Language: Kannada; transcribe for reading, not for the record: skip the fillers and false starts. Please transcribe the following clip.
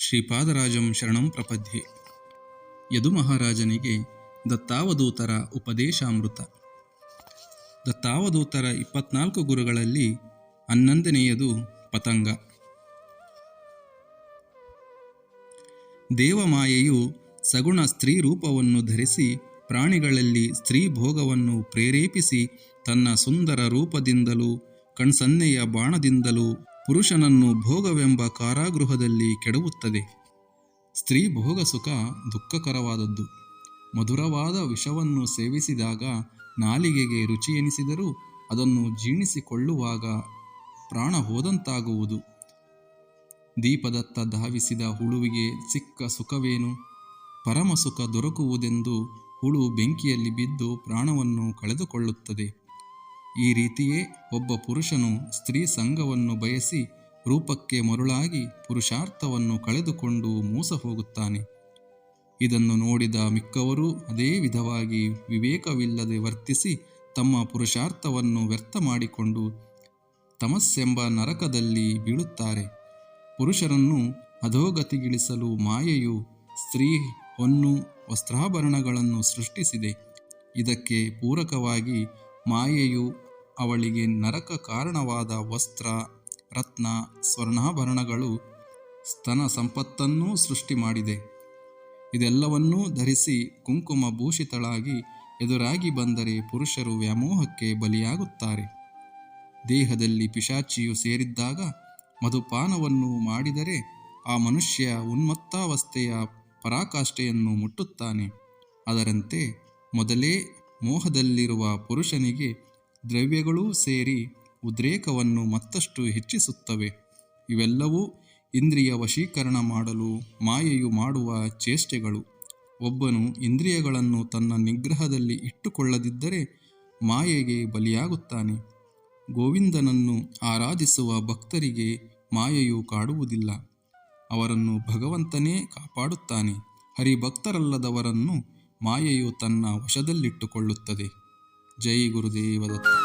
ಶ್ರೀಪಾದರಾಜಂ ಶರಣಂ ಪ್ರಪದ್ಯೆ. ಯದು ಮಹಾರಾಜನಿಗೆ ದತ್ತಾವಧೂತರ ಉಪದೇಶಾಮೃತ. ದತ್ತಾವಧೂತರ 24 ಗುರುಗಳಲ್ಲಿ 11ನೆಯದು ಪತಂಗ. ದೇವಮಾಯೆಯು ಸಗುಣ ಸ್ತ್ರೀ ರೂಪವನ್ನು ಧರಿಸಿ ಪ್ರಾಣಿಗಳಲ್ಲಿ ಸ್ತ್ರೀ ಭೋಗವನ್ನು ಪ್ರೇರೇಪಿಸಿ ತನ್ನ ಸುಂದರ ರೂಪದಿಂದಲೂ ಕಣ್ಸನ್ನೆಯ ಬಾಣದಿಂದಲೂ ಪುರುಷನನ್ನು ಭೋಗವೆಂಬ ಕಾರಾಗೃಹದಲ್ಲಿ ಕೆಡವುತ್ತದೆ. ಸ್ತ್ರೀ ಭೋಗ ಸುಖ ದುಃಖಕರವಾದದ್ದು. ಮಧುರವಾದ ವಿಷವನ್ನು ಸೇವಿಸಿದಾಗ ನಾಲಿಗೆಗೆ ರುಚಿ ಎನಿಸಿದರೂ ಅದನ್ನು ಜೀರ್ಣಿಸಿಕೊಳ್ಳುವಾಗ ಪ್ರಾಣ ಹೋದಂತಾಗುವುದು. ದೀಪದತ್ತ ಧಾವಿಸಿದ ಹುಳುವಿಗೆ ಸಿಕ್ಕ ಸುಖವೇನು? ಪರಮ ಸುಖ ದೊರಕುವುದೆಂದು ಹುಳು ಬೆಂಕಿಯಲ್ಲಿ ಬಿದ್ದು ಪ್ರಾಣವನ್ನು ಕಳೆದುಕೊಳ್ಳುತ್ತದೆ. ಈ ರೀತಿಯೇ ಒಬ್ಬ ಪುರುಷನು ಸ್ತ್ರೀ ಸಂಘವನ್ನು ಬಯಸಿ ರೂಪಕ್ಕೆ ಮರುಳಾಗಿ ಪುರುಷಾರ್ಥವನ್ನು ಕಳೆದುಕೊಂಡು ಮೋಸ ಹೋಗುತ್ತಾನೆ. ಇದನ್ನು ನೋಡಿದ ಮಿಕ್ಕವರು ಅದೇ ವಿಧವಾಗಿ ವಿವೇಕವಿಲ್ಲದೆ ವರ್ತಿಸಿ ತಮ್ಮ ಪುರುಷಾರ್ಥವನ್ನು ವ್ಯರ್ಥ ಮಾಡಿಕೊಂಡು ತಮಸ್ಸೆಂಬ ನರಕದಲ್ಲಿ ಬೀಳುತ್ತಾರೆ. ಪುರುಷರನ್ನು ಅಧೋಗತಿಗಿಳಿಸಲು ಮಾಯೆಯು ಸ್ತ್ರೀ ಹೊನ್ನು ವಸ್ತ್ರಾಭರಣಗಳನ್ನು ಸೃಷ್ಟಿಸಿದೆ. ಇದಕ್ಕೆ ಪೂರಕವಾಗಿ ಮಾಯೆಯು ಅವಳಿಗೆ ನರಕ ಕಾರಣವಾದ ವಸ್ತ್ರ, ರತ್ನ, ಸ್ವರ್ಣಾಭರಣಗಳು, ಸ್ತನ ಸಂಪತ್ತನ್ನೂ ಸೃಷ್ಟಿ ಮಾಡಿದೆ. ಇದೆಲ್ಲವನ್ನೂ ಧರಿಸಿ ಕುಂಕುಮ ಭೂಷಿತಳಾಗಿ ಎದುರಾಗಿ ಬಂದರೆ ಪುರುಷರು ವ್ಯಾಮೋಹಕ್ಕೆ ಬಲಿಯಾಗುತ್ತಾರೆ. ದೇಹದಲ್ಲಿ ಪಿಶಾಚಿಯು ಸೇರಿದ್ದಾಗ ಮಧುಪಾನವನ್ನು ಮಾಡಿದರೆ ಆ ಮನುಷ್ಯ ಉನ್ಮತ್ತಾವಸ್ಥೆಯ ಪರಾಕಾಷ್ಠೆಯನ್ನು ಮುಟ್ಟುತ್ತಾನೆ. ಅದರಂತೆ ಮೊದಲೇ ಮೋಹದಲ್ಲಿರುವ ಪುರುಷನಿಗೆ ದ್ರವ್ಯಗಳೂ ಸೇರಿ ಉದ್ರೇಕವನ್ನು ಮತ್ತಷ್ಟು ಹೆಚ್ಚಿಸುತ್ತವೆ. ಇವೆಲ್ಲವೂ ಇಂದ್ರಿಯ ವಶೀಕರಣ ಮಾಡಲು ಮಾಯೆಯು ಮಾಡುವ ಚೇಷ್ಟೆಗಳು. ಒಬ್ಬನು ಇಂದ್ರಿಯಗಳನ್ನು ತನ್ನ ನಿಗ್ರಹದಲ್ಲಿ ಇಟ್ಟುಕೊಳ್ಳದಿದ್ದರೆ ಮಾಯೆಗೆ ಬಲಿಯಾಗುತ್ತಾನೆ. ಗೋವಿಂದನನ್ನು ಆರಾಧಿಸುವ ಭಕ್ತರಿಗೆ ಮಾಯೆಯು ಕಾಡುವುದಿಲ್ಲ. ಅವರನ್ನು ಭಗವಂತನೇ ಕಾಪಾಡುತ್ತಾನೆ. ಹರಿಭಕ್ತರಲ್ಲದವರನ್ನು ಮಾಯೆಯು ತನ್ನ ವಶದಲ್ಲಿಟ್ಟುಕೊಳ್ಳುತ್ತದೆ. ಜೈ ಗುರುದೇವ ದತ್ತ.